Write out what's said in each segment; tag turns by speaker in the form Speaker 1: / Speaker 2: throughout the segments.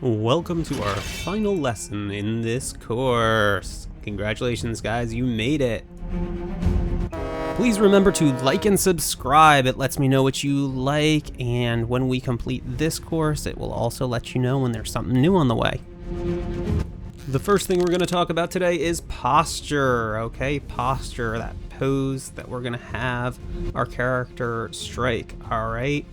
Speaker 1: Welcome to our final lesson in this course. Congratulations guys, you made it. Please remember to like and subscribe. It lets me know what you like, and when we complete this course, it will also let you know when there's something new on the way. The first thing we're going to talk about today is posture, okay? Posture, that pose that we're going to have our character strike, all right?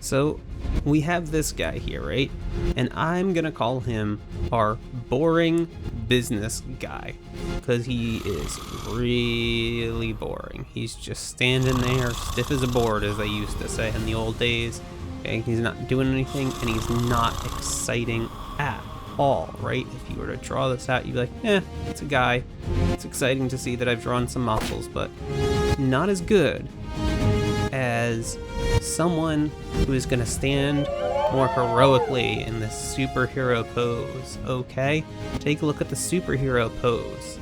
Speaker 1: So we have this guy here, right? And I'm going to call him our boring business guy because he is really boring. He's just standing there stiff as a board, as they used to say in the old days. Okay? He's not doing anything and he's not exciting at all, right? If you were to draw this out, you'd be like, it's a guy. It's exciting to see that I've drawn some muscles, but not as good as someone who is going to stand more heroically in this superhero pose, okay? Take a look at the superhero pose.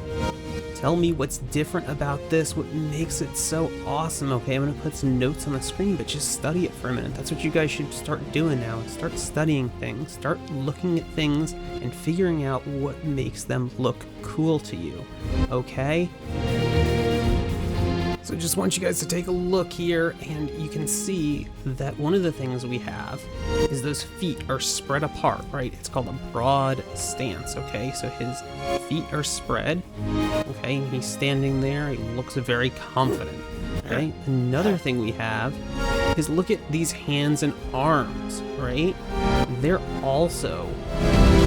Speaker 1: Tell me what's different about this, what makes it so awesome, okay? I'm going to put some notes on the screen, but just study it for a minute. That's what you guys should start doing now. Start studying things, start looking at things and figuring out what makes them look cool to you, okay? So just want you guys to take a look here, and you can see that one of the things we have is those feet are spread apart, right? It's called a broad stance, okay? So his feet are spread, okay? And he's standing there, he looks very confident, okay? Another thing we have is look at these hands and arms, right? They're also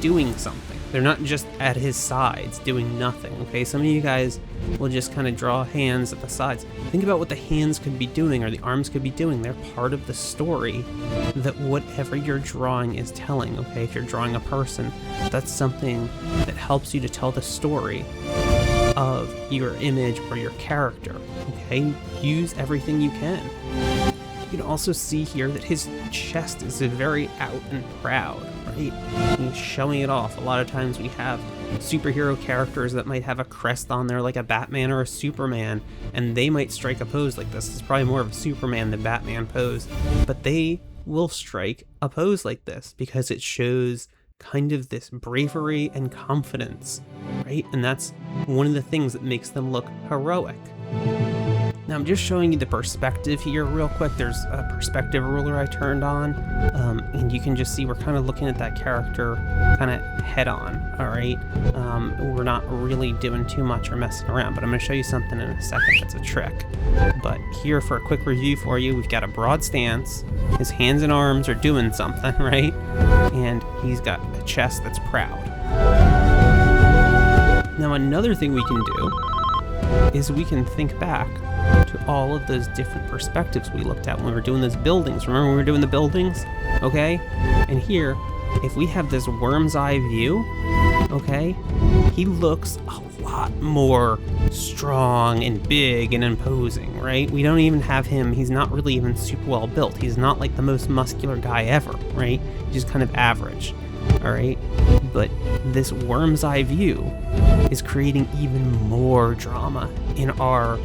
Speaker 1: doing something. They're not just at his sides doing nothing, okay? Some of you guys will just kind of draw hands at the sides. Think about what the hands could be doing or the arms could be doing. They're part of the story that whatever you're drawing is telling, okay? If you're drawing a person, that's something that helps you to tell the story of your image or your character, okay? Use everything you can. You can also see here that his chest is very out and proud, right? He's showing it off. A lot of times we have superhero characters that might have a crest on there like a Batman or a Superman, and they might strike a pose like this. It's probably more of a Superman than Batman pose, but they will strike a pose like this because it shows kind of this bravery and confidence, right? And that's one of the things that makes them look heroic. Now I'm just showing you the perspective here real quick. There's a perspective ruler I turned on, and you can just see we're kind of looking at that character kind of head on, all right? We're not really doing too much or messing around, but I'm going to show you something in a second that's a trick. But here for a quick review for you, we've got a broad stance, his hands and arms are doing something, right? And he's got a chest that's proud. Now another thing we can do is we can think back to all of those different perspectives we looked at when we were doing those buildings. Remember when we were doing the buildings? Okay? And here, if we have this worm's eye view, okay, he looks a lot more strong and big and imposing, right? We don't even have him, he's not really even super well built. He's not like the most muscular guy ever, right? He's just kind of average, all right? But this worm's eye view is creating even more drama in our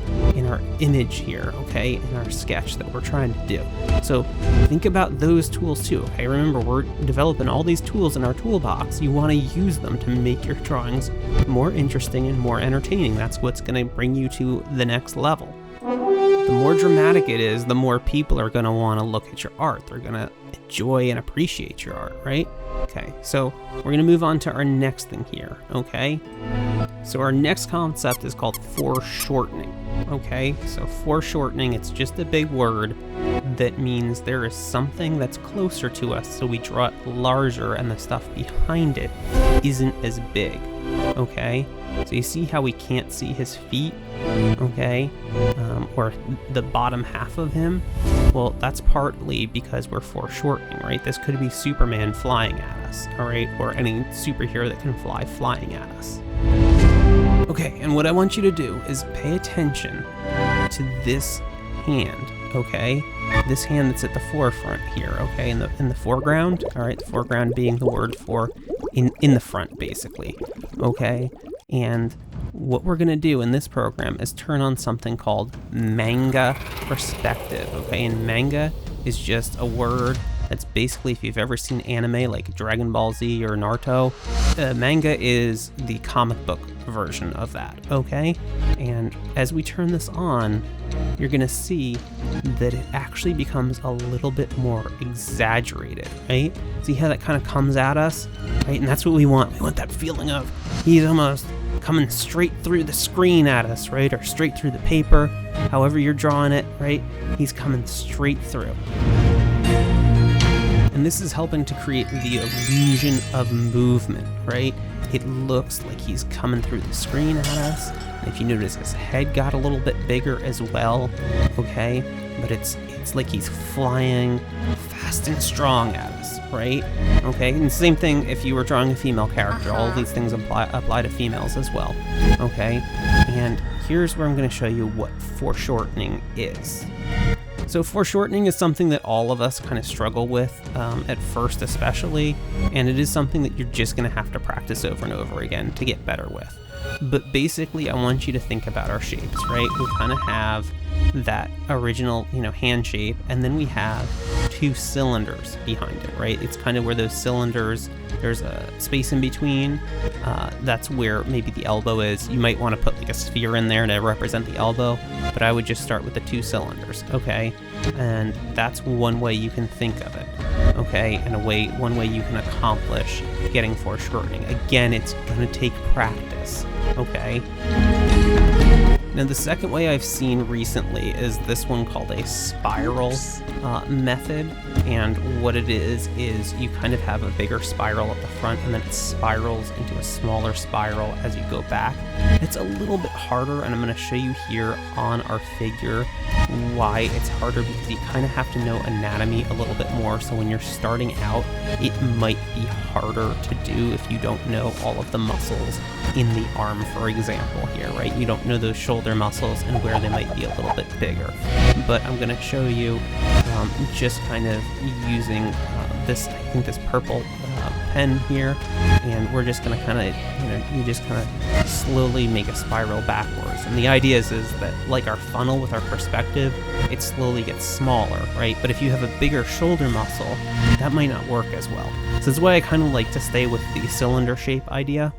Speaker 1: image here, okay, in our sketch that we're trying to do. So think about those tools too, okay? Remember, we're developing all these tools in our toolbox. You want to use them to make your drawings more interesting and more entertaining. That's what's going to bring you to the next level. The more dramatic it is, the more people are going to want to look at your art. They're going to enjoy and appreciate your art, right? Okay, so we're going to move on to our next thing here, okay? So our next concept is called foreshortening, okay? So foreshortening, it's just a big word that means there is something that's closer to us, so we draw it larger and the stuff behind it isn't as big, okay? So you see how we can't see his feet, okay? Or the bottom half of him? Well, that's partly because we're foreshortening, right? This could be Superman flying at us, all right? Or any superhero that can fly flying at us. Okay, and what I want you to do is pay attention to this hand, okay? This hand that's at the forefront here, okay? In the foreground, all right? The foreground being the word for in the front, basically, okay? And what we're going to do in this program is turn on something called Manga Perspective, okay? And manga is just a word That's basically, if you've ever seen anime like Dragon Ball Z or Naruto, manga is the comic book version of that, okay? And as we turn this on, you're gonna see that it actually becomes a little bit more exaggerated, right? See how that kind of comes at us, right? And that's what we want. We want that feeling of he's almost coming straight through the screen at us, right? Or straight through the paper, however you're drawing it, right? He's coming straight through. And this is helping to create the illusion of movement, right? It looks like he's coming through the screen at us. And if you notice, his head got a little bit bigger as well, okay? But it's like he's flying fast and strong at us, right? Okay, and same thing if you were drawing a female character. All of these things apply to females as well, okay? And here's where I'm going to show you what foreshortening is. So foreshortening is something that all of us kind of struggle with at first especially, and it is something that you're just going to have to practice over and over again to get better with. But basically, I want you to think about our shapes, right? We kind of have that original, hand shape, and then we have two cylinders behind it, right? It's kind of where those cylinders, there's a space in between. That's where maybe the elbow is. You might want to put like a sphere in there to represent the elbow, but I would just start with the two cylinders, okay? And that's one way you can think of it, okay? And one way you can accomplish getting foreshortening. Again, it's going to take practice, okay? Now, the second way I've seen recently is this one called a spiral method. And what it is you kind of have a bigger spiral at the front, and then it spirals into a smaller spiral as you go back. It's a little bit harder, and I'm going to show you here on our figure why it's harder, because you kind of have to know anatomy a little bit more. So when you're starting out, it might be harder to do if you don't know all of the muscles in the arm, for example, here, right? You don't know those shoulder muscles and where they might be a little bit bigger. But I'm going to show you just kind of using this purple pen here, and we're just going to kind of, you just kind of slowly make a spiral backwards. And the idea is that like our funnel with our perspective, it slowly gets smaller, right? But if you have a bigger shoulder muscle, that might not work as well. So that's why I kind of like to stay with the cylinder shape idea.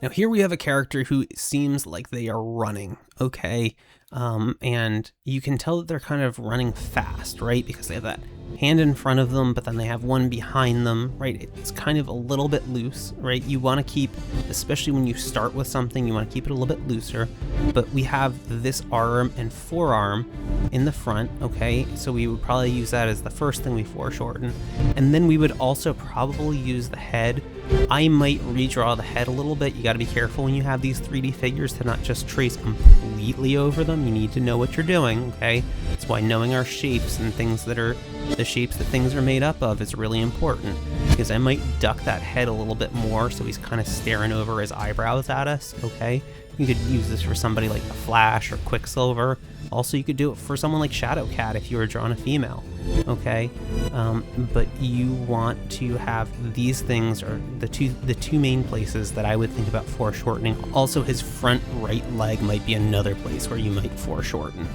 Speaker 1: Now here we have a character who seems like they are running, okay? And you can tell that they're kind of running fast, right? Because they have that hand in front of them, but then they have one behind them, right? It's kind of a little bit loose, right? You want to keep, especially when you start with something, you want to keep it a little bit looser. But we have this arm and forearm in the front, okay? So we would probably use that as the first thing we foreshorten. And then we would also probably use the head. I might redraw the head a little bit. You got to be careful when you have these 3D figures to not just trace completely over them. You need to know what you're doing, okay? That's why knowing our shapes and things that are the shapes that things are made up of is really important, because I might duck that head a little bit more so he's kind of staring over his eyebrows at us, okay? You could use this for somebody like the Flash or Quicksilver. Also, you could do it for someone like Shadowcat if you were drawing a female, okay? But you want to have these things, or the two main places that I would think about foreshortening. Also, his front right leg might be another place where you might foreshorten.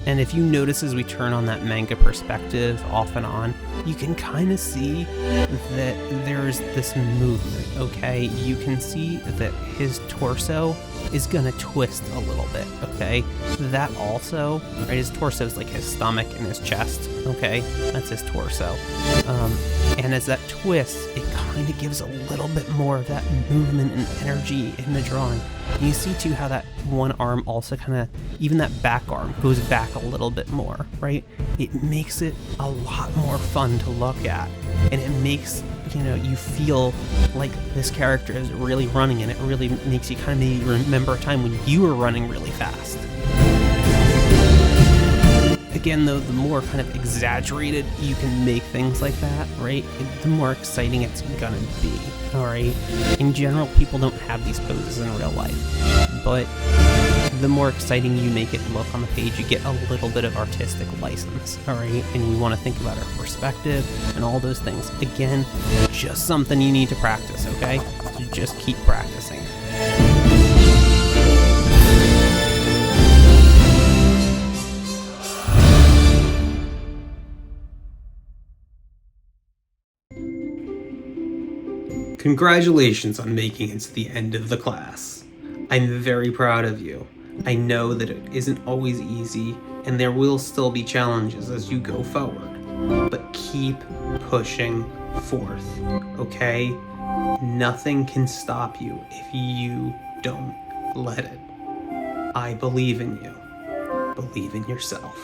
Speaker 1: And if you notice as we turn on that Manga Perspective off and on, you can kind of see that there's this movement, okay? You can see that his torso is gonna twist a little bit, okay? That also, right, his torso is like his stomach and his chest, okay? That's his torso. And as that twists, it kind of gives a little bit more of that movement and energy in the drawing. And you see too how that one arm also kind of, even that back arm goes back a little bit more, right? It makes it a lot more fun to look at, and it makes, you feel like this character is really running, and it really makes you kind of maybe remember a time when you were running really fast. Again, though, the more kind of exaggerated you can make things like that, right, the more exciting it's gonna be, all right? In general, people don't have these poses in real life, but the more exciting you make it look on the page, you get a little bit of artistic license, all right? And we want to think about our perspective and all those things. Again, just something you need to practice, okay? So just keep practicing. Congratulations on making it to the end of the class. I'm very proud of you. I know that it isn't always easy, and there will still be challenges as you go forward. But keep pushing forth, okay? Nothing can stop you if you don't let it. I believe in you. Believe in yourself.